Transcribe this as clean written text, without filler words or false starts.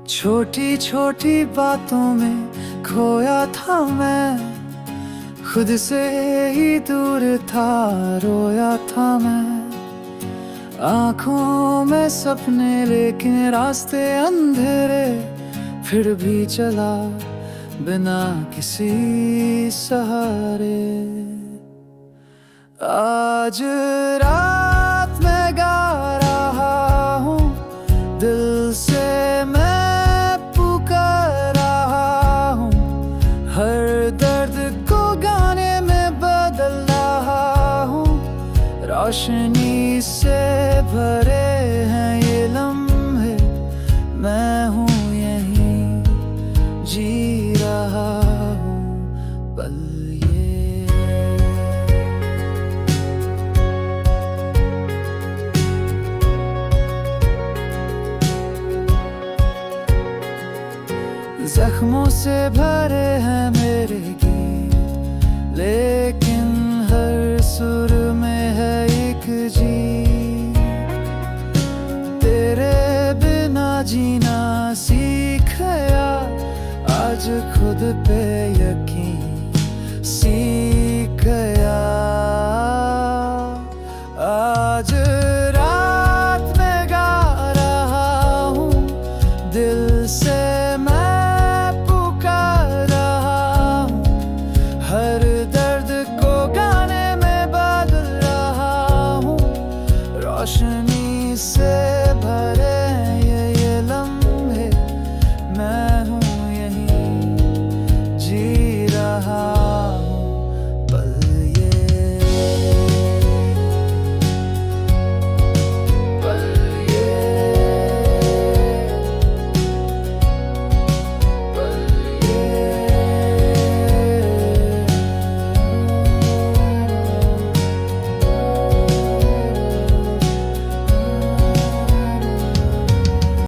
छोटी छोटी बातों में खोया था मैं, खुद से ही दूर था, रोया था मैं। आंखों में सपने लेकिन रास्ते अंधेरे, फिर भी चला बिना किसी सहारे। आज रात में गा रहा हूँ, दिल से मैं पुकार रहा हूँ, हर दर्द को गाने में बदल रहा हूँ। रोशनी से भरे हैं ये लम्हे, मैं हूँ यहीं जी रहा हूँ पल ये। जख्मों से भरे हैं मेरे गीत, लेकिन